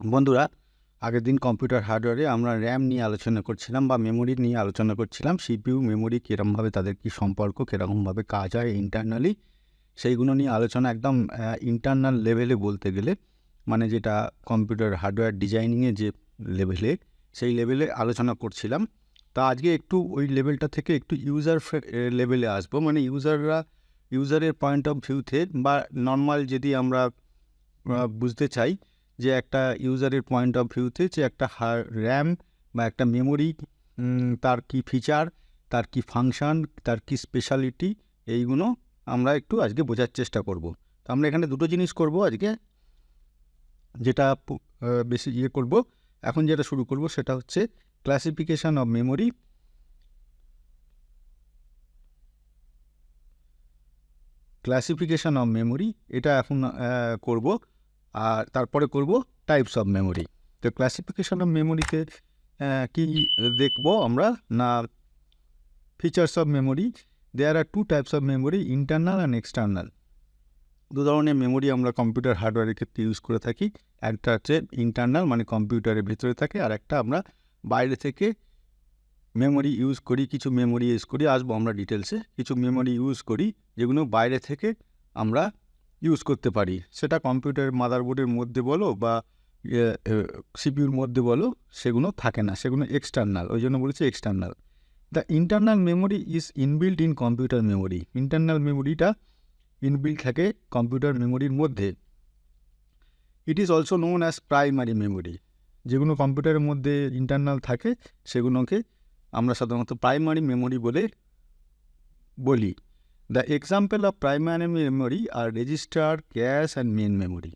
বন্ধুরা, আগের দিন কম্পিউটার হার্ডওয়্যারে আমরা র্যাম নিয়ে আলোচনা করছিলাম বা মেমোরি নিয়ে আলোচনা করছিলাম। সিপিইউ, মেমোরি কীরকমভাবে তাদের কী সম্পর্ক, কীরকমভাবে কাজ হয় ইন্টারনালি, সেইগুলো নিয়ে আলোচনা একদম ইন্টারনাল লেভেলে বলতে গেলে, মানে যেটা কম্পিউটার হার্ডওয়্যার ডিজাইনিংয়ে যে লেভেলে, সেই লেভেলে আলোচনা করছিলাম। তা আজকে একটু ওই লেভেলটা থেকে একটু ইউজার লেভেলে আসবো, মানে ইউজারের পয়েন্ট অফ ভিউতে বা নর্মাল যদি আমরা বুঝতে চাই যে একটা ইউজারের পয়েন্ট অফ ভিউতে যে একটা র্যাম বা একটা মেমোরি, তার কি ফিচার, তার কি ফাংশন, তার কি স্পেশালিটি, এইগুলো আমরা একটু আজকে বোঝার চেষ্টা করব। তো আমরা এখানে দুটো জিনিস করব আজকে, যেটা বেশি করব। এখন যেটা শুরু করব সেটা হচ্ছে classification of memory. Classification of memory এটা এখন করব, আর তারপরে করব টাইপস অফ মেমোরি। তো ক্লাসিফিকেশন অফ মেমোরিতে কি দেখব আমরা না features of memory. There are two types of memory, internal and external. দু ধরনের মেমোরি আমরা কম্পিউটার হার্ডওয়্যারের ক্ষেত্রে ইউজ করে থাকি। একটা হচ্ছে ইন্টারনাল, মানে কম্পিউটারের ভেতরে থাকে, আর একটা আমরা বাইরে থেকে মেমোরি ইউজ করি। কিছু মেমোরি ইউজ করি, আসবো আমরা ডিটেলসে। কিছু মেমোরি ইউজ করি যেগুলো বাইরে থেকে আমরা ইউজ করতে পারি, সেটা কম্পিউটারের মাদারবোর্ডের মধ্যে বলো বা সিপিইউর মধ্যে বলো, সেগুলো থাকে না, সেগুলো এক্সটার্নাল, ওই জন্য বলেছি external. The internal memory is inbuilt in computer memory. Internal মেমোরিটা ইনবিল্ট থাকে কম্পিউটার মেমোরির মধ্যে। It is also known as primary memory. যেগুলো কম্পিউটারের মধ্যে ইন্টারনাল থাকে সেগুলোকে আমরা সাধারণত প্রাইমারি মেমোরি বলে বলি। The example of primary memory are register, cache and main memory.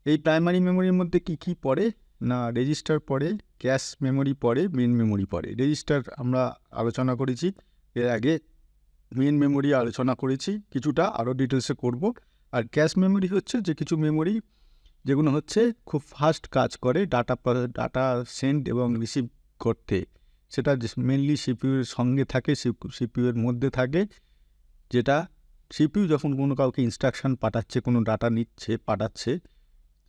এই প্রাইমারি মেমোরির মধ্যে কি কি পড়ে না রেজিস্টার পড়ে, ক্যাশ মেমোরি পড়ে, মেন মেমোরি পড়ে। রেজিস্টার আমরা আলোচনা করেছি এর আগে, মেন মেমোরি আলোচনা করেছি কিছুটা, আরও ডিটেলসে করব। আর ক্যাশ মেমোরি হচ্ছে যে কিছু মেমোরি যেগুলো হচ্ছে খুব ফাস্ট কাজ করে ডাটা সেন্ড এবং রিসিভ করতে, সেটা মেনলি সিপিইউর সঙ্গে থাকে, সিপিইউর মধ্যে থাকে। যেটা সিপিইউ যখন কোনো কাউকে ইনস্ট্রাকশন পাঠাচ্ছে, কোনো ডাটা পাঠাচ্ছে,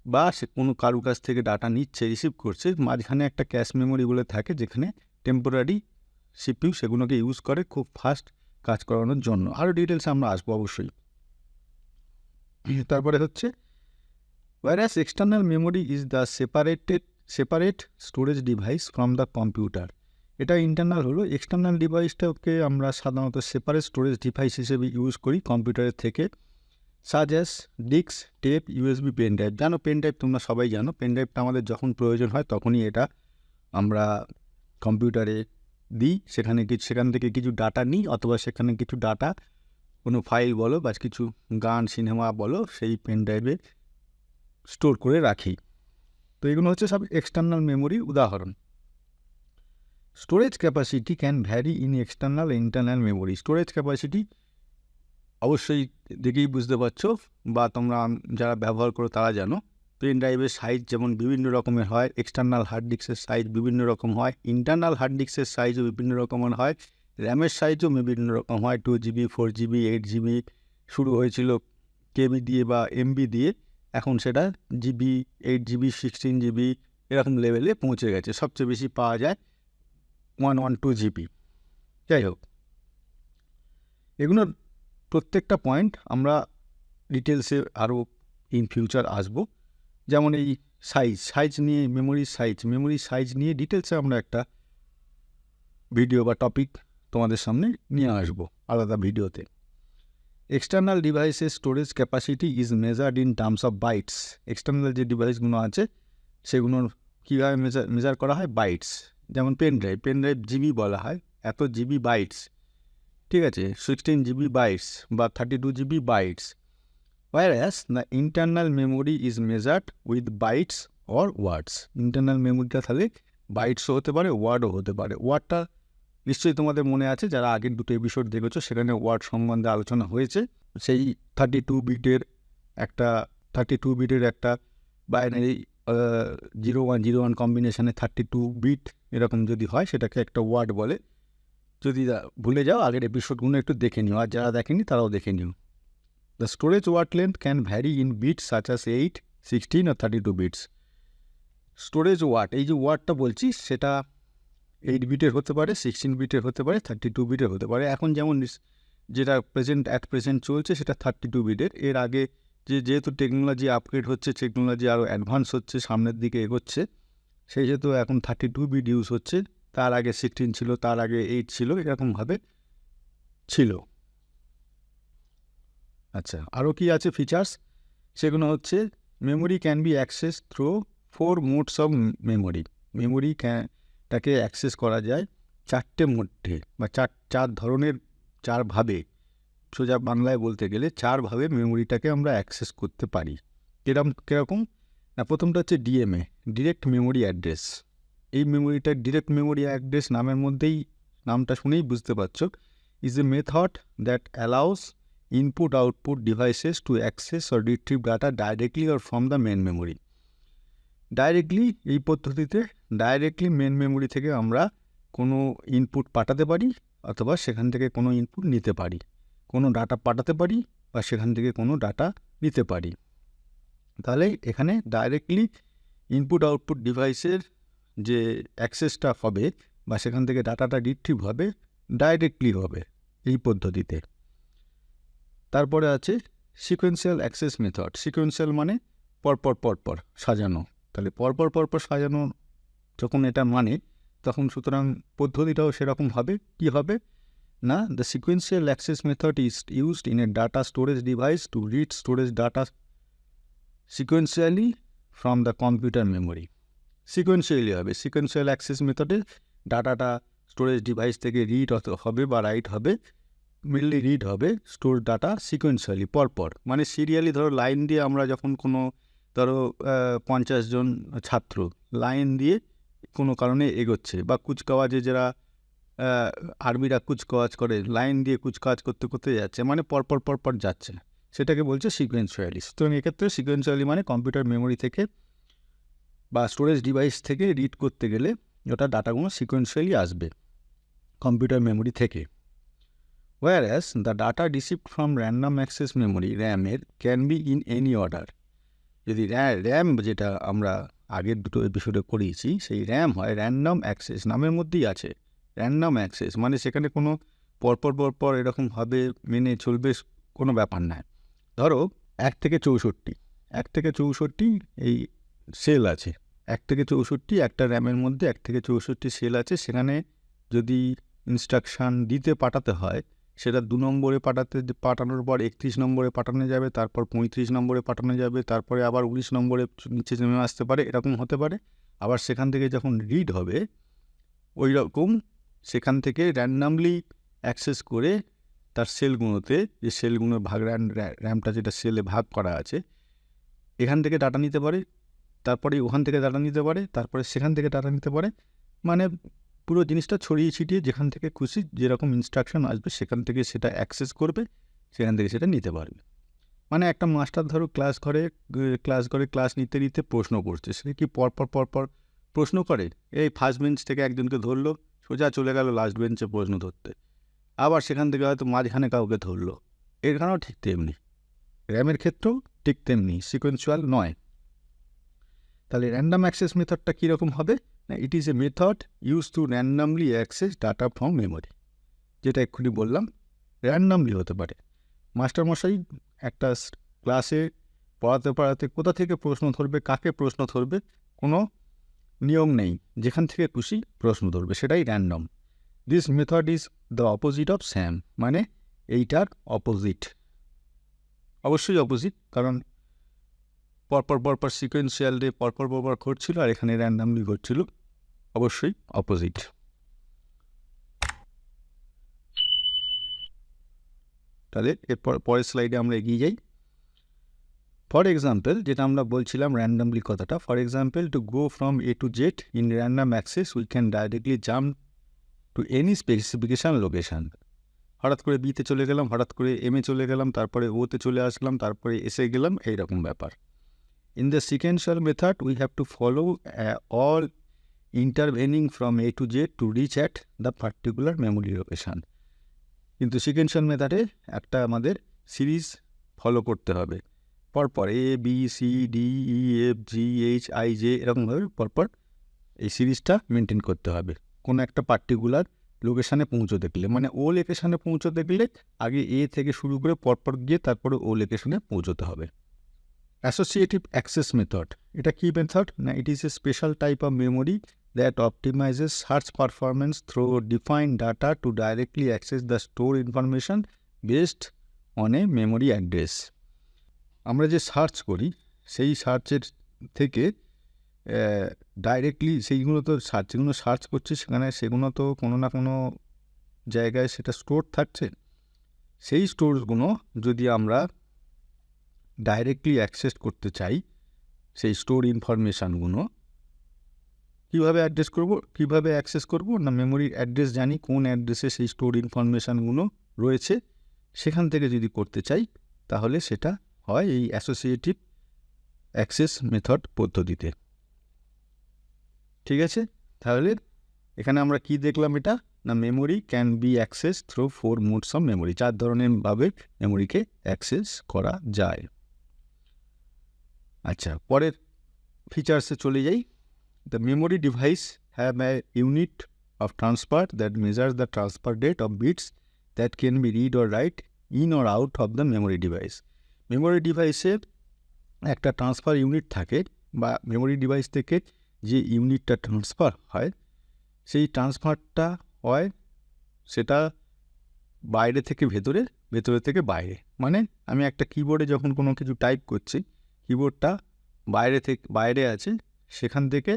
বা সে কোনো কারুর কাছ থেকে ডাটা নিচ্ছে, রিসিভ করছে, মাঝখানে একটা ক্যাশ মেমোরি বলে থাকে, যেখানে টেম্পোরারি সিপিইউ সেগুলোকে ইউজ করে খুব ফাস্ট কাজ করানোর জন্য। আরও ডিটেলসে আমরা আসবো অবশ্যই। তারপরে হচ্ছে whereas external memory is the separate storage device from the computer. এটা ইন্টারনাল হলো। এক্সটার্নাল ডিভাইসটাকে আমরা সাধারণত সেপারেট স্টোরেজ ডিভাইস হিসেবে ইউজ করি কম্পিউটারের থেকে, such as disk, tape, USB, pen drive. জানো পেন ড্রাইভ, তোমরা সবাই জানো পেন ড্রাইভটা আমাদের যখন প্রয়োজন হয় তখনই এটা আমরা কম্পিউটারে দিই, সেখান থেকে কিছু ডাটা নিই, অথবা সেখানে কিছু ডাটা, কোনো ফাইল বলো বা কিছু গান, সিনেমা বলো, সেই পেন ড্রাইভে স্টোর করে রাখি। তো এগুলো হচ্ছে সব এক্সটার্নাল মেমোরির উদাহরণ। Storage capacity can vary in external internal memory. Storage capacity অবশ্যই দেখেই বুঝতে পারছো, বা তোমরা যারা ব্যবহার করো তারা জানো, পেন ড্রাইভের সাইজ যেমন বিভিন্ন রকমের হয়, এক্সটার্নাল হার্ড ডিস্কের সাইজ বিভিন্ন রকম হয়, ইন্টারনাল হার্ড ডিস্কের সাইজও বিভিন্ন রকমের হয়, র্যামের সাইজও বিভিন্ন রকম হয়, 2GB, 4GB, 8GB। শুরু হয়েছিল কেবি দিয়ে বা এমবি দিয়ে, এখন সেটা জিবি, 8GB, 16GB এরকম লেভেলে পৌঁছে গেছে। সবচেয়ে বেশি পাওয়া যায় 112GB। যাই হোক, এগুলোর প্রত্যেকটা পয়েন্ট আমরা ডিটেলসে আরও ইন ফিউচার আসবো। যেমন এই সাইজ নিয়ে, মেমোরির সাইজ নিয়ে ডিটেলসে আমরা একটা ভিডিও বা টপিক তোমাদের সামনে নিয়ে আসবো আলাদা ভিডিওতে। এক্সটার্নাল ডিভাইসের storage capacity is measured in terms of bytes. External যে ডিভাইসগুলো আছে সেগুলোর কীভাবে মেজার করা হয়? বাইটস। যেমন পেন ড্রাইভ জিবি বলা হয়, এত জিবি বাইটস, ঠিক আছে, 16GB বাইটস বা 32GB bytes. whereas the internal memory is measured with bytes or words. Internal মেমোরিটা তাহলে বাইটসও হতে পারে, ওয়ার্ডও হতে পারে। ওয়ার্ডটা নিশ্চয়ই তোমাদের মনে আছে, যারা আগের দুটো এপিসোড দেখেছো সেখানে ওয়ার্ড সম্বন্ধে আলোচনা হয়েছে। সেই 32 বিটের একটা বাইনারি 0101 কম্বিনেশনে 32 বিট এরকম যদি হয়, সেটাকে একটা ওয়ার্ড বলে। যদি ভুলে যাও আগের এপিসোডগুলো একটু দেখে নিও, আর যারা দেখেনি তারাও দেখে নিও। The storage word length can vary in bits such as 8, 16 or 32 bits. Storage watt, এই যে ওয়াটটা বলছি সেটা 8 বিটের হতে পারে, 16 বিটের হতে পারে, 32 বিটের হতে পারে। এখন যেমন যেটা প্রেজেন্ট চলছে সেটা 32 বিটের। এর আগে যেহেতু টেকনোলজি আপগ্রেড হচ্ছে, টেকনোলজি আরও অ্যাডভান্স হচ্ছে, সামনের দিকে এগোচ্ছে, সেই যেহেতু এখন 32 বিট ইউজ হচ্ছে। তার আগে 16 ছিল, তার আগে 8 ছিল, এরকমভাবে ছিল। আচ্ছা, আরও কি আছে ফিচার্স? সেগুলো হচ্ছে memory can B access through 4 modes of memory টাকে অ্যাক্সেস করা যায় 4টে মোডে বা চার ধরনের, 4ভাবে, সোজা বাংলায় বলতে গেলে 4ভাবে মেমোরিটাকে আমরা অ্যাক্সেস করতে পারি। কীরকম না, প্রথমটা হচ্ছে ডিএমএ, ডিরেক্ট মেমোরি অ্যাড্রেস। এই মেমোরিটা ডিরেক্ট মেমোরি অ্যাড্রেস নামের মধ্যেই, নামটা শুনেই বুঝতে পারছো, is a method that allows input output devices to access or retrieve data directly or from the main memory. Directly, এই পদ্ধতিতে ডাইরেক্টলি মেন মেমোরি থেকে আমরা কোনো ইনপুট পাঠাতে পারি অথবা সেখান থেকে কোনো ইনপুট নিতে পারি, কোনো ডাটা পাঠাতে পারি বা সেখান থেকে কোনো ডাটা নিতে পারি। তাহলে এখানে ডাইরেক্টলি ইনপুট আউটপুট ডিভাইসের যে অ্যাক্সেসটা হবে বা সেখান থেকে ডাটাটা রিট্রিভ হবে, ডাইরেক্টলি হবে এই পদ্ধতিতে। তারপরে আছে সিকোয়েন্সিয়াল অ্যাক্সেস মেথড। সিকোয়েন্সিয়াল মানে পরপর সাজানো। তাহলে পরপর সাজানো যখন এটা মানে, তখন সুতরাং পদ্ধতিটাও সেরকম হবে। কি হবে না, the sequential access method is used in a data storage device to read storage data sequentially from the computer memory. Sequentially হবে। সিকোয়েন্সিয়াল অ্যাক্সেস মেথডে ডাটাটা স্টোরেজ ডিভাইস থেকে রিড হবে বা রাইট হবে, মেনলি রিড হবে স্টোর ডাটা সিকোয়েন্সিয়ালি, পরপর মানে সিরিয়ালি। ধরো লাইন দিয়ে আমরা যখন কোনো, ধরো 50 জন ছাত্র লাইন দিয়ে কোনো কারণে এগোচ্ছে, বা কুচকাওয়াজে যারা আর্মিরা কুচকাওয়াজ করে, লাইন দিয়ে কুচকাওয়াজ করতে করতে যাচ্ছে, মানে পরপর যাচ্ছে, সেটাকে বলছে সিকোয়েন্সিয়ালি। সুতরাং এক্ষেত্রে সিকোয়েন্সিয়ালি মানে কম্পিউটার মেমোরি থেকে বা স্টোরেজ ডিভাইস থেকে রিড করতে গেলে ওটা ডাটাগুলো সিকোয়েন্সিয়ালি আসবে কম্পিউটার মেমোরি থেকে। Whereas the data received from random access memory RAM এর can be in any order. যদি র্যাম, যেটা আমরা আগের দুটো এপিসোডে করিয়েছি, সেই র্যাম হয় র্যান্ডম অ্যাক্সেস, নামের মধ্যেই আছে র্যান্ডম অ্যাক্সেস, মানে সেখানে কোনো পরপর এরকমভাবে মেনে চলবে কোনো ব্যাপার না। ধরো 1 থেকে 64 এই সেল আছে, 1 থেকে 64 একটা র্যামের মধ্যে 1 থেকে 64 সেল আছে। সেখানে যদি ইনস্ট্রাকশান দিতে পাঠাতে হয়, সেটা 2 নম্বরে পাঠানোর পর 31 নম্বরে পাঠানো যাবে, তারপর 35 নম্বরে পাঠানো যাবে, তারপরে আবার 19 নম্বরে নিচে নেমে আসতে পারে, এরকম হতে পারে। আবার সেখান থেকে যখন রিড হবে, ওই রকম সেখান থেকে র্যান্ডামলি অ্যাক্সেস করে তার সেলগুলোতে, যে সেলগুলোর র্যামটা যেটা সেলে ভাগ করা আছে, এখান থেকে ডাটা নিতে পারে, তারপরে ওখান থেকে ডাটা নিতে পারে, তারপরে সেখান থেকে ডাটা নিতে পারে। মানে পুরো জিনিসটা ছড়িয়ে ছিটিয়ে যেখান থেকে খুশি যেরকম ইনস্ট্রাকশন আসবে সেখান থেকে সেটা অ্যাক্সেস করবে, সেখান থেকে সেটা নিতে পারবে। মানে একটা মাস্টার ধরো ক্লাস ঘরে ক্লাস নিতে প্রশ্ন করছে, সে কি পরপর প্রশ্ন করে? এই ফার্স্ট বেঞ্চ থেকে একজনকে ধরলো, সোজা চলে গেল লাস্ট বেঞ্চে প্রশ্ন ধরতে, আবার সেখান থেকে হয়তো মাঝখানে কাউকে ধরলো। এখানেও ঠিক তেমনি, র্যামের ক্ষেত্রেও ঠিক তেমনি, সিকোয়েন্সুয়াল নয়। তাহলে র্যান্ডাম অ্যাক্সেস মেথডটা কীরকম হবে না, it is a method use to randomly access data from memory. যেটা এক্ষুনি বললাম, র্যান্ডামলি হতে পারে। মাস্টারমশাই একটা ক্লাসে পড়াতে কোথা থেকে প্রশ্ন ধরবে, কাকে প্রশ্ন ধরবে, কোনো নিয়ম নেই, যেখান থেকে খুশি প্রশ্ন ধরবে, সেটাই random. This method is the opposite of Sam, মানে এইটার অপোজিট, অবশ্যই অপোজিট, কারণ পরপর সিকোয়েন্সিয়ালি পরপর ঘটছিল, আর এখানে র্যান্ডামলি ঘটছিল, অবশ্যই অপোজিট। তাহলে এরপর পরের স্লাইডে আমরা এগিয়ে যাই। ফর এক্সাম্পল, যেটা আমরা বলছিলাম র্যান্ডামলি কথাটা, for example to go from A to Z in random access we can directly jump to any specification location. হঠাৎ করে বিতে চলে গেলাম, হঠাৎ করে এমে চলে গেলাম, তারপরে ওতে চলে আসলাম, তারপরে এসে গেলাম, এইরকম ব্যাপার। In the sequential method, we have to follow all intervening from A to Z to reach at the particular memory location. কিন্তু সিকোয়েন্সিয়াল মেথডে একটা আমাদের সিরিজ ফলো করতে হবে। পরপর A B C D E F G H I J এরকমভাবে পরপর এই সিরিজটা মেনটেন করতে হবে কোনো একটা পার্টিকুলার লোকেশানে পৌঁছতে গেলে, মানে ও লোকেশানে পৌঁছতে গেলে আগে এ থেকে শুরু করে পরপর গিয়ে তারপরে ও লোকেশানে পৌঁছতে হবে। অ্যাসোসিয়েটিভ অ্যাক্সেস মেথড, এটা কি মেথড না, it is a special type of memory that optimizes search performance through defined data to directly access the store information based on a memory address. আমরা যে সার্চ করি সেই সার্চের থেকে ডাইরেক্টলি সেইগুলো তো যেগুলো সার্চ করছি সেগুলো তো কোনো না কোনো জায়গায় সেটা স্টোর থাকছে। সেই স্টোরগুলো যদি আমরা ডাইরেক্টলি অ্যাক্সেস করতে চাই, সেই স্টোর ইনফরমেশানগুলো কীভাবে কীভাবে অ্যাক্সেস করব না, মেমোরির অ্যাড্রেস জানি, কোন অ্যাড্রেসে সেই স্টোর ইনফরমেশানগুলো রয়েছে, সেখান থেকে যদি করতে চাই তাহলে সেটা হয় এই অ্যাসোসিয়েটিভ অ্যাক্সেস মেথড পদ্ধতিতে। ঠিক আছে, তাহলে এখানে আমরা কি দেখলাম, এটা না memory can B access through 4 modes of memory, 4 ধরনের ভাবে মেমোরিকে অ্যাক্সেস করা যায়। আচ্ছা, পরের ফিচার্সে চলে যাই। The memory device have a unit of transfer that measures the transfer rate of bits that can be read or write in or out of the memory device. Memory ডিভাইসের একটা ট্রান্সফার ইউনিট থাকে, বা memory device থেকে যে ইউনিটটা transfer হয় সেই ট্রান্সফারটা হয় সেটা বাইরে থেকে ভেতরে, ভেতরে থেকে বাইরে। মানে আমি একটা কিবোর্ডে যখন কোনো কিছু টাইপ করছি, কিবোর্ডটা বাইরে আছে, সেখান থেকে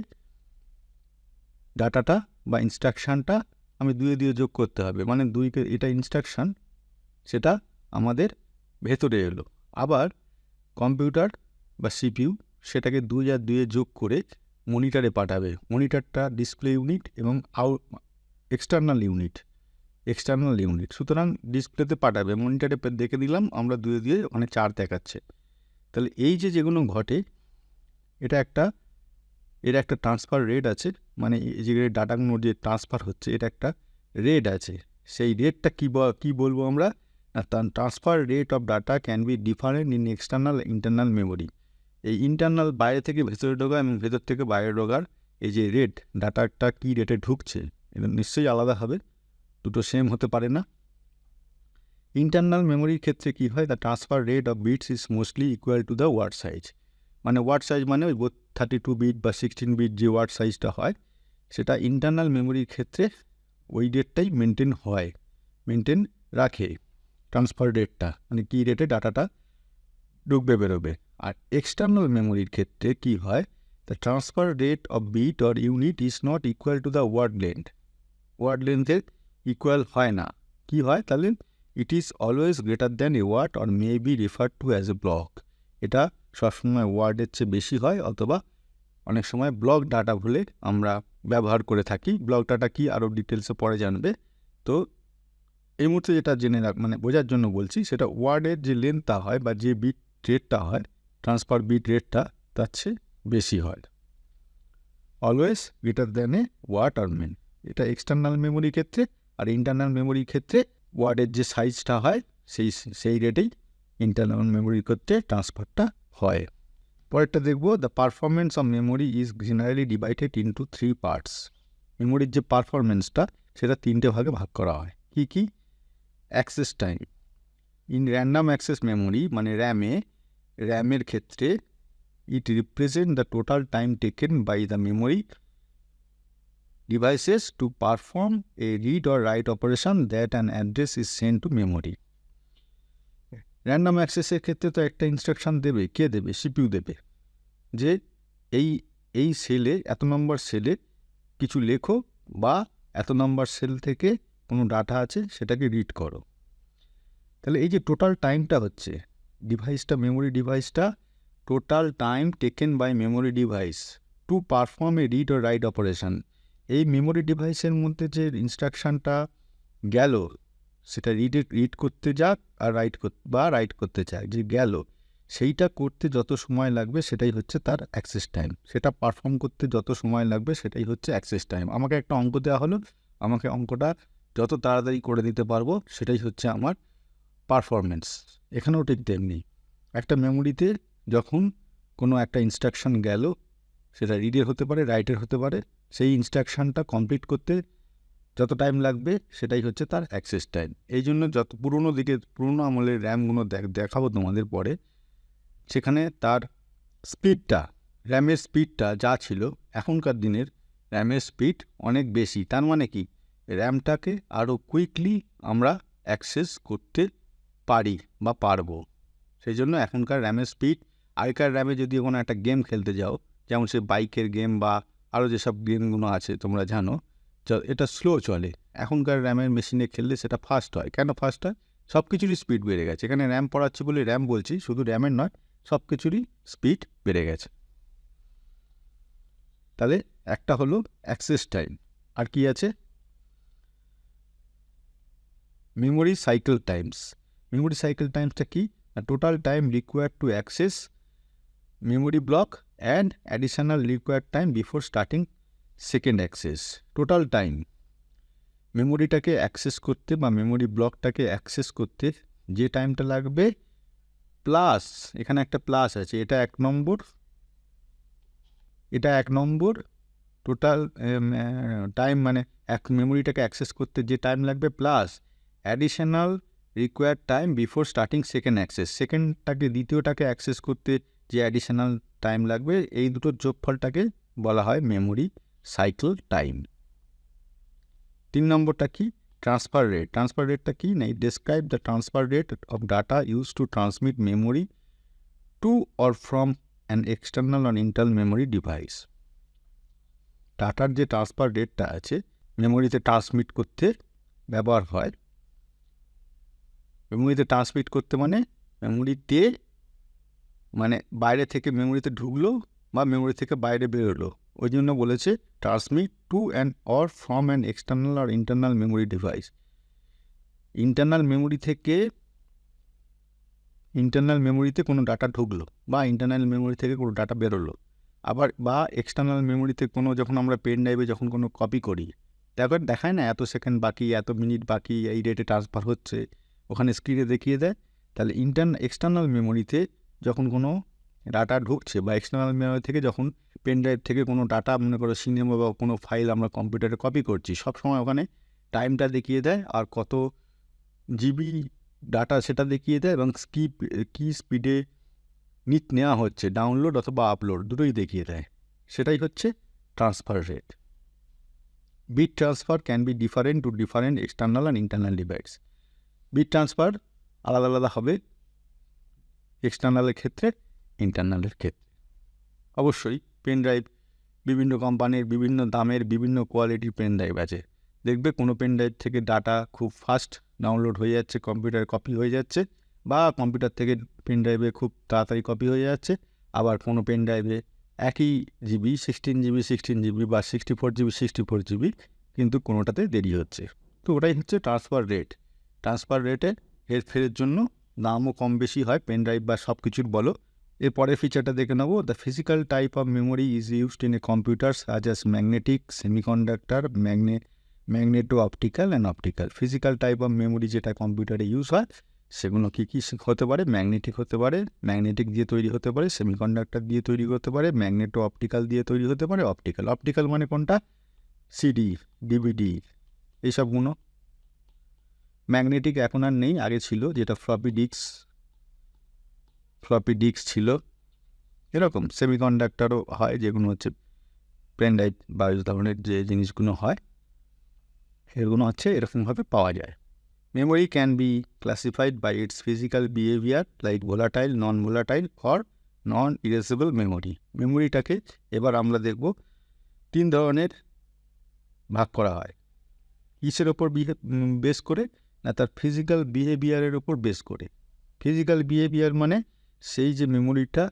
ডাটাটা বা ইনস্ট্রাকশানটা আমি দুয়ে যোগ করতে হবে, মানে এটা ইনস্ট্রাকশান, সেটা আমাদের ভেতরে এলো। আবার কম্পিউটার বা সিপিইউ সেটাকে 2 আর 2 যোগ করে মনিটরে পাঠাবে। মনিটরটা ডিসপ্লে ইউনিট এবং এক্সটার্নাল ইউনিট, সুতরাং ডিসপ্লেতে পাঠাবে, মনিটরে দেখে দিলাম আমরা 2 ওখানে 4 দেখাচ্ছে। তাহলে এই যেগুলো ঘটে, এর একটা ট্রান্সফার রেট আছে, মানে এই যে ডাটাগুলো যে ট্রান্সফার হচ্ছে এটা একটা রেট আছে। সেই রেটটা কী বলবো আমরা, transfer rate of data can be different in external internal memory. এই ইন্টারনাল বাইরে থেকে ভেতরে ঢোকা এবং ভেতর থেকে বাইরে ঢোকার এই যে রেট, ডাটাটা কী রেটে ঢুকছে, এটা নিশ্চয়ই আলাদা হবে, দুটো সেম হতে পারে না। ইন্টারনাল মেমোরির ক্ষেত্রে কী হয়, the transfer rate of bits is mostly equal to the word size. মানে ওয়ার্ড সাইজ মানে ওই 32 বিট বা 16 বিট যে ওয়ার্ড সাইজটা হয়, সেটা ইন্টারনাল মেমোরির ক্ষেত্রে ওই রেটটাই মেনটেন রাখে ট্রান্সফার রেটটা, মানে কী রেটে ডাটাটা ঢুকবে বেরোবে। আর এক্সটার্নাল মেমোরির ক্ষেত্রে কি হয়, the transfer rate of bit or unit is not equal to the word লেন্থের ইকুয়াল হয় না। কি হয় তাহলে, it is always greater than a word or may be refer to as a block. এটা সবসময় ওয়ার্ডের চেয়ে বেশি হয়, অথবা অনেক সময় ব্লক ডাটা বলে আমরা ব্যবহার করে থাকি। ব্লক ডাটা কি আরও ডিটেলসে পরে জানবে। তো এই মুহূর্তে যেটা মানে বোঝার জন্য বলছি, সেটা ওয়ার্ডের যে লেন্থটা হয় বা যে বিট রেটটা হয়, ট্রান্সফার বিট রেটটা তার চেয়ে বেশি হয়, always greater than a word or main. এটা এক্সটার্নাল মেমোরির ক্ষেত্রে। আর ইন্টারনাল মেমোরির ক্ষেত্রে ওয়ার্ডের যে সাইজটা হয় সেই রেটেই ইন্টারনাল মেমোরির ক্ষেত্রে ট্রান্সফারটা হয়। পরেরটা দেখব, the performance of memory is generally divided into 3 parts. মেমোরির যে পারফরমেন্সটা সেটা 3টে ভাগে ভাগ করা হয়। কি access time. In random access memory মানে র্যামের ক্ষেত্রে, it represent the total time taken by the memory devices to perform a read or write operation that an address is send to memory. Random অ্যাক্সেসের ক্ষেত্রে তো একটা instruction দেবে, কে দেবে, CPU দেবে, যে এই সেলে, এত নম্বর সেলে কিছু লেখো, বা এত নম্বর সেল থেকে কোনো ডাটা আছে সেটাকে রিড করো। তাহলে এই যে টোটাল টাইমটা হচ্ছে মেমোরি ডিভাইসটা total time taken by memory device to perform a read ও রাইট অপারেশন। এই মেমোরি ডিভাইসের মধ্যে যে ইনস্ট্রাকশানটা গেল, সেটা রিড করতে যাক আর রাইট করতে চাক, যে গেল সেইটা করতে যত সময় লাগবে সেটাই হচ্ছে তার অ্যাক্সেস টাইম। সেটা পারফর্ম করতে যত সময় লাগবে সেটাই হচ্ছে অ্যাক্সেস টাইম। আমাকে একটা অঙ্ক দেওয়া হলো, আমাকে অঙ্কটা যত তাড়াতাড়ি করে দিতে পারবো সেটাই হচ্ছে আমার পারফরমেন্স। এখানেও ঠিক তেমনি, একটা মেমোরিতে যখন কোনো একটা ইনস্ট্রাকশন গেল, সেটা রিডের হতে পারে, রাইটের হতে পারে, সেই ইনস্ট্রাকশানটা কমপ্লিট করতে যত টাইম লাগবে সেটাই হচ্ছে তার অ্যাক্সেস টাইম। এই জন্য যত পুরোনো আমলের র্যামগুলো দেখাবো তোমাদের পরে, সেখানে তার স্পিডটা, র্যামের স্পিডটা যা ছিল, এখনকার দিনের র্যামের স্পিড অনেক বেশি। তার মানে কি, র্যামটাকে আরও কুইকলি আমরা অ্যাক্সেস করতে পারি বা পারবো। সেই জন্য এখনকার র্যামের স্পিড, আগেকার র্যামে যদি কোনো একটা গেম খেলতে যাও, যেমন সে বাইকের গেম বা আরও যেসব গেমগুলো আছে তোমরা জানো, এটা স্লো চলে। এখনকার র্যামের মেশিনে খেললে সেটা ফাস্ট হয়। কেন ফাস্ট হয়? সব কিছুরই স্পিড বেড়ে গেছে। এখানে র্যাম পড়াচ্ছি বলে র্যাম বলছি, শুধু র্যামের নয়, সব কিছুরই স্পিড বেড়ে গেছে। তাহলে একটা হলো অ্যাক্সেস টাইম, আর কি আছে? Memory cycle times. Memory cycle টাইমসটা কি? Total time required to access memory block and additional required time before starting second access. Total time, মেমোরিটাকে অ্যাক্সেস করতে বা মেমোরি ব্লকটাকে অ্যাক্সেস করতে যে টাইমটা লাগবে, প্লাস এখানে একটা প্লাস আছে, এটা 1 নম্বর, এটা 1 নম্বর টোটাল টাইম, মানে মেমোরিটাকে অ্যাক্সেস করতে যে টাইম লাগবে, plus additional required time before starting second access. দ্বিতীয়টাকে অ্যাক্সেস করতে যে অ্যাডিশনাল টাইম লাগবে, এই দুটোর যোগফলটাকে বলা হয় মেমোরি সাইকেল টাইম। 3 নম্বরটা কি? Transfer rate. ট্রান্সফার রেটটা কি? না, describe the transfer rate of data use to transmit memory to or from an external or internal memory device. ডাটার যে ট্রান্সফার রেটটা আছে, মেমোরিতে ট্রান্সমিট করতে ব্যবহার হয়। মেমোরিতে ট্রান্সমিট করতে মানে মেমোরিতে, মানে বাইরে থেকে মেমোরিতে ঢুকলো বা মেমোরি থেকে বাইরে বেরোলো, ওই জন্য বলেছে transmit to and or from an external আর internal memory device. Internal memory থেকে ইন্টারনাল মেমোরিতে কোনো ডাটা ঢুকলো বা ইন্টারনাল মেমোরি থেকে কোনো ডাটা বেরোলো, আবার বা এক্সটার্নাল মেমোরিতে কোনো, যখন আমরা পেন ড্রাইভে যখন কোনো কপি করি, তারপর দেখায় না এত সেকেন্ড বাকি, এত মিনিট বাকি, এই রেটে ট্রান্সফার হচ্ছে, ওখানে স্ক্রিনে দেখিয়ে দেয়। তাহলে এক্সটার্নাল মেমোরিতে যখন কোনো ডাটা ঢুকছে বা এক্সটার্নাল মেমোরি থেকে যখন পেন ড্রাইভ থেকে কোনো ডাটা, মনে করো সিনেমা বা কোনো ফাইল আমরা কম্পিউটারে কপি করছি, সবসময় ওখানে টাইমটা দেখিয়ে দেয় আর কত জিবি ডাটা সেটা দেখিয়ে দেয়, এবং কি স্পিডে নেওয়া হচ্ছে, ডাউনলোড অথবা আপলোড দুটোই দেখিয়ে দেয়। সেটাই হচ্ছে transfer rate. Bit transfer can be different to different external and internal device. Bit transfer আলাদা আলাদা হবে এক্সটার্নালের ক্ষেত্রে, ইন্টারনালের ক্ষেত্রে। অবশ্যই পেন ড্রাইভ, বিভিন্ন কোম্পানির বিভিন্ন দামের বিভিন্ন কোয়ালিটির পেন ড্রাইভ আছে। দেখবে কোনো পেন ড্রাইভ থেকে ডাটা খুব ফাস্ট ডাউনলোড হয়ে যাচ্ছে, কম্পিউটারে কপি হয়ে যাচ্ছে, বা কম্পিউটার থেকে পেন ড্রাইভে খুব তাড়াতাড়ি কপি হয়ে যাচ্ছে। আবার কোনো পেন ড্রাইভে একই জিবি 16 GB বা 64 GB কিন্তু কোনোটাতে দেরি হচ্ছে। তো ওটাই হচ্ছে ট্রান্সফার রেট। ট্রান্সফার রেটে হেরফেরের জন্য দামও কম বেশি হয়, পেন ড্রাইভ বা সব কিছুর বলো। এরপরের ফিচারটা দেখে নেবো। The physical type of memory is used in a computer such as magnetic, semiconductor, magneto optical and optical. Physical type of memory যেটা কম্পিউটারে ইউজ হয়, সেগুলো কী কী হতে পারে? ম্যাগনেটিক হতে পারে, ম্যাগনেটিক দিয়ে তৈরি হতে পারে, সেমিকন্ডাক্টর দিয়ে তৈরি হতে পারে, ম্যাগনেটো অপটিক্যাল দিয়ে তৈরি হতে পারে, অপটিক্যাল মানে কোনটা? সিডি, ডিভিডি, এইসবগুলো। ম্যাগনেটিক এখন আর নেই, আগে ছিল, যেটা ফ্লপি ডিস্ক ছিল। এরকম সেমিকন্ডাক্টরও হয়, যেগুলো হচ্ছে পেন ড্রাইভ বা এই ধরনের যে জিনিসগুলো হয়, এগুলো হচ্ছে এরকমভাবে পাওয়া যায়। Memory can be classified by its physical behaviour like volatile, non volatile or non erasable memory. মেমোরিটাকে এবার আমরা দেখব 3 ধরনের ভাগ করা হয়। কিসের ওপর বেস করে? না, তার ফিজিক্যাল বিহেভিয়ারের ওপর বেস করে। ফিজিক্যাল বিহেভিয়ার মানে সেই যে মেমোরিটা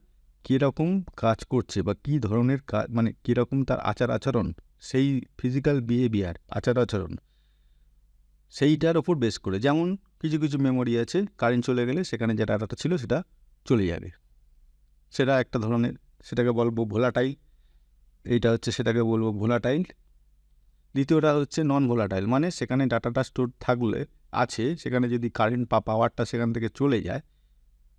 কীরকম কাজ করছে বা কী ধরনের কাজ, মানে কীরকম তার আচরণ, সেই ফিজিক্যাল বিহেভিয়ার, আচরণ, সেইটার ওপর বেস করে। যেমন কিছু কিছু মেমোরি আছে, কারেন্ট চলে গেলে সেখানে যে ডাটাটা ছিল সেটা চলে যাবে, সেটা একটা ধরনের, সেটাকে বলবো ভোলাটাইল। এইটা হচ্ছে, সেটাকে বলবো ভোলাটাইল। দ্বিতীয়টা হচ্ছে নন ভোলাটাইল, মানে সেখানে ডাটাটা স্টোর থাকলে আছে, সেখানে যদি কারেন্ট বা পাওয়ারটা সেখান থেকে চলে যায়,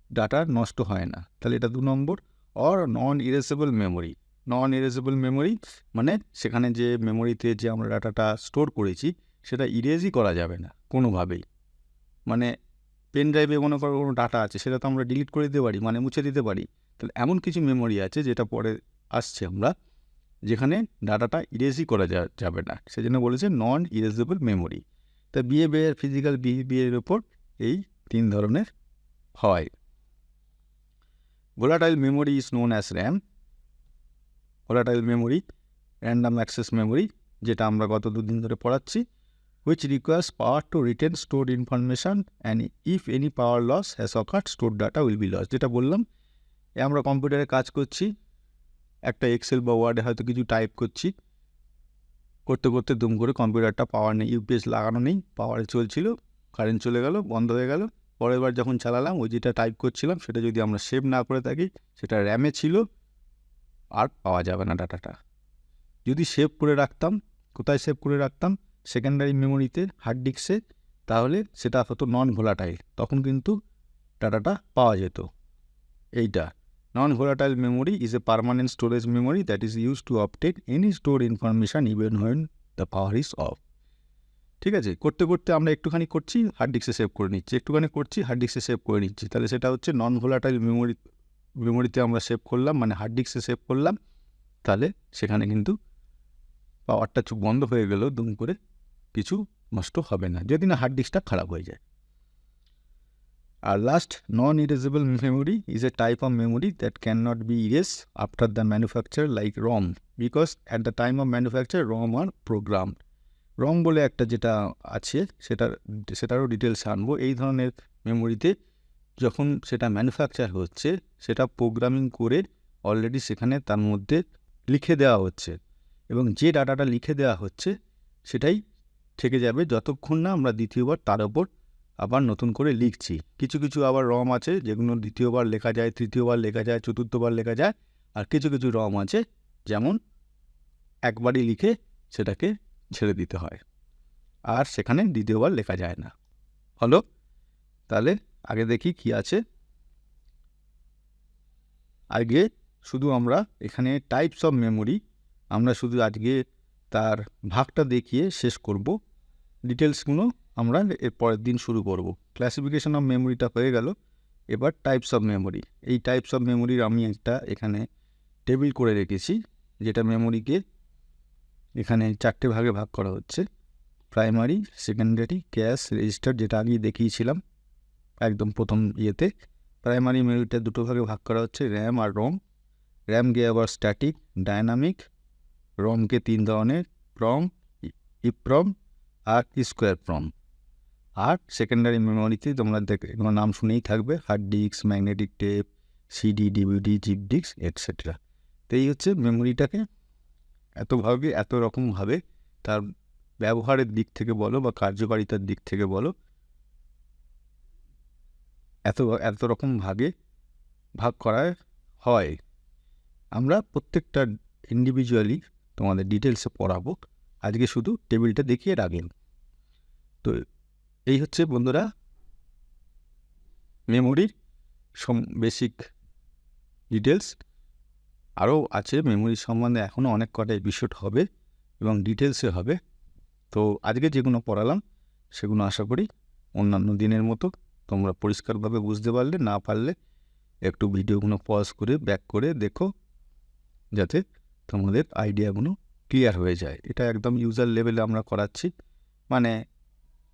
ডাটা নষ্ট হয় না, তাহলে এটা 2 নম্বর। Or non erasable memory. Non erasable memory মানে সেখানে যে মেমোরিতে যে আমরা ডাটাটা স্টোর করেছি সেটা ইরেজই করা যাবে না কোনোভাবেই। মানে পেন ড্রাইভে মনে করো কোনো ডাটা আছে, সেটা তো আমরা ডিলিট করে দিতে পারি, মানে মুছে দিতে পারি। তাহলে এমন কিছু মেমোরি আছে যেটা পরে আসছে আমরা, যেখানে ডাটাটা ইরেজই করা যাবে না, সেজন্য বলেছে নন ইরেজেবল মেমোরি। তা বিহেভিয়ার, ফিজিক্যাল বিহেভিয়ারের ওপর এই 3 ধরনের হয়। Volatile memory is known as RAM. Volatile memory, random access memory, যেটা আমরা গত 2 দিন ধরে পড়াচ্ছি, which requires power to retain stored information and if any power loss has occurred, stored data will be lost. যেটা বললাম, আমরা কম্পিউটারে কাজ করছি, একটা এক্সেল বা ওয়ার্ডে হয়তো কিছু টাইপ করছি, করতে করতে দুম করে কম্পিউটারটা পাওয়ার নেই, ইউপিএস লাগানো নেই, পাওয়ারে চলছিল, কারেন্ট চলে গেল, বন্ধ হয়ে গেল। পরের বার যখন চালালাম, ওই যেটা টাইপ করছিলাম সেটা যদি আমরা সেভ না করে থাকি, সেটা র্যামে ছিল, আর পাওয়া যাবে না ডাটাটা। যদি সেভ করে রাখতাম, কোথায় সেভ করে রাখতাম? সেকেন্ডারি মেমোরিতে, হার্ড ডিস্কে, তাহলে সেটা হতো নন ভোলাটাইল, তখন কিন্তু ডাটাটা পাওয়া যেত। এইটা non volatile memory is a permanent storage memory that is use to obtain any store information even when the power is of. ঠিক আছে, করতে করতে আমরা একটুখানি করছি, হার্ড ডিস্কে সেভ করে নিচ্ছি, একটুখানি করছি, হার্ড ডিস্কে সেভ করে নিচ্ছি, তাহলে সেটা হচ্ছে নন ভোলাটাইল মেমোরিতে আমরা সেভ করলাম, মানে হার্ড ডিস্কে সেভ করলাম, তাহলে সেখানে কিন্তু পাওয়ারটা বন্ধ হয়ে গেলেও দুম করে কিছু নষ্ট হবে না, যদি না হার্ড ডিস্কটা খারাপ হয়ে যায়। আর last, non erasable memory is a type of memory that can not be erase after the manufacture like ROM, because at the time of manufacture ROM আর প্রোগ্রাম। রম বলে একটা যেটা আছে, সেটারও ডিটেলস আনবো। এই ধরনের মেমোরিতে যখন সেটা ম্যানুফ্যাকচার হচ্ছে, সেটা প্রোগ্রামিং করে অলরেডি সেখানে তার মধ্যে লিখে দেওয়া হচ্ছে, এবং যে ডাটাটা লিখে দেওয়া হচ্ছে সেটাই থেকে যাবে যতক্ষণ না আমরা দ্বিতীয়বার তার ওপর আবার নতুন করে লিখছি। কিছু কিছু আবার রম আছে যেগুলো দ্বিতীয়বার লেখা যায়, তৃতীয়বার লেখা যায়, চতুর্থবার লেখা যায়, আর কিছু কিছু রম আছে যেমন একবারই লিখে সেটাকে ছেড়ে দিতে হয়, আর সেখানে দ্বিতীয়বার লেখা যায় না। হলো, তাহলে আগে দেখি কি আছে। আগে শুধু আমরা এখানে টাইপস অফ মেমোরি, আমরা শুধু আজকে তার ভাগটা দেখিয়ে শেষ করব, ডিটেলসগুলো আমরা এর পরের দিন শুরু করব। ক্লাসিফিকেশন অফ মেমোরিটা হয়ে গেল, এবার টাইপস অফ মেমোরি। এই টাইপস অফ মেমোরির আমি একটা এখানে টেবিল করে রেখেছি, যেটা মেমোরিকে এখানে 4টে ভাগে ভাগ করা হচ্ছে: প্রাইমারি, সেকেন্ডারি, ক্যাশ, রেজিস্টার, যেটা আগে দেখিয়েছিলাম একদম প্রথম ইয়েতে। প্রাইমারি মেমোরিটা 2টো ভাগে ভাগ করা হচ্ছে, র্যাম আর রম। র্যামকে আবার স্ট্যাটিক, ডায়নামিক। রমকে 3 ধরনের, প্রম, ইপ্রম আর স্কোয়ার প্রম। আর সেকেন্ডারি মেমোরিতে তোমরা এগুলো নাম শুনেই থাকবে: hard disk, magnetic tape, CD, DVD, zip disk, etcetera. তো এই হচ্ছে মেমোরিটাকে এত রকমভাবে তার ব্যবহারের দিক থেকে বলো বা কার্যকারিতার দিক থেকে বলো, এত রকম ভাগ করা হয়। আমরা প্রত্যেকটা ইন্ডিভিজুয়ালি তোমাদের ডিটেলসে পড়াবো, আজকে শুধু টেবিলটা দেখিয়ে রাখলাম। তো এই হচ্ছে বন্ধুরা মেমোরির বেসিক ডিটেলস। আরও আছে মেমোরি সম্বন্ধে, এখনও অনেক কটা এপিসোড হবে এবং ডিটেলসে হবে। তো আজকে যেগুলো পড়ালাম সেগুলো আশা করি অন্যান্য দিনের মতো তোমরা পরিষ্কারভাবে বুঝতে পারলে, না পারলে একটু ভিডিওগুলো পজ করে ব্যাক করে দেখো, যাতে তোমাদের আইডিয়াগুলো ক্লিয়ার হয়ে যায়। এটা একদম ইউজার লেভেলে আমরা করাচ্ছি, মানে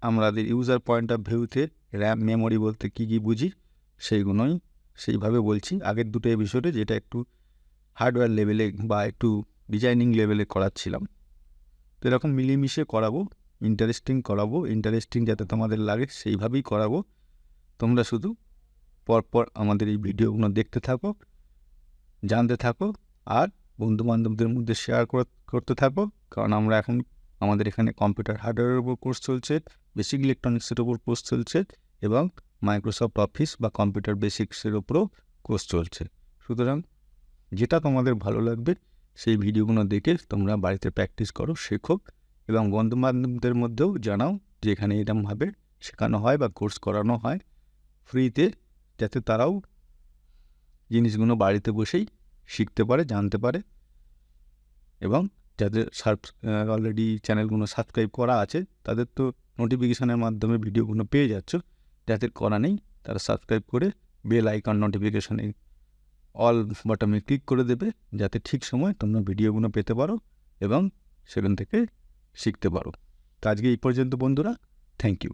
আমাদের ইউজার পয়েন্ট অফ ভিউতে র্যাম মেমোরি বলতে কী কী বুঝি সেইগুলোই সেইভাবে বলছি। আগের 2টো এপিসোডে যেটা একটু হার্ডওয়্যার লেভেলে বা একটু ডিজাইনিং লেভেলে করাচ্ছিলাম, তো এরকম মিলিয়ে করাবো, ইন্টারেস্টিং যাতে তোমাদের লাগে সেইভাবেই করাবো। তোমরা শুধু পরপর আমাদের এই ভিডিওগুলো দেখতে থাকো, জানতে থাকো, আর বন্ধুবান্ধবদের মধ্যে শেয়ার করতে থাকো। কারণ আমরা এখন আমাদের এখানে কম্পিউটার হার্ডওয়্যারের উপর কোর্স চলছে, বেসিক ইলেকট্রনিক্সের উপর কোর্স চলছে, এবং মাইক্রোসফট অফিস বা কম্পিউটার বেসিক্সের উপরও কোর্স চলছে। সুতরাং যেটা তোমাদের ভালো লাগবে সেই ভিডিওগুলো দেখে তোমরা বাড়িতে প্র্যাকটিস করো, শেখো, এবং বন্ধুবান্ধবদের মধ্যেও জানাও যে এখানে এরকমভাবে শেখানো হয় বা কোর্স করানো হয় ফ্রিতে। যাতে তারাও জিনিসগুলো বাড়িতে বসেই শিখতে পারে, জানতে পারে। এবং যাদের অলরেডি চ্যানেলগুলো সাবস্ক্রাইব করা আছে তাদের তো নোটিফিকেশানের মাধ্যমে ভিডিওগুলো পেয়ে যাচ্ছ। যাদের করা নেই তারা সাবস্ক্রাইব করে বেল আইকন নোটিফিকেশানে অল বাটনে ক্লিক করে দেবে, যাতে ঠিক সময় তোমরা ভিডিওগুলো পেতে পারো এবং সেখান থেকে শিখতে পারো। তো আজকে এই পর্যন্ত বন্ধুরা, থ্যাংক ইউ।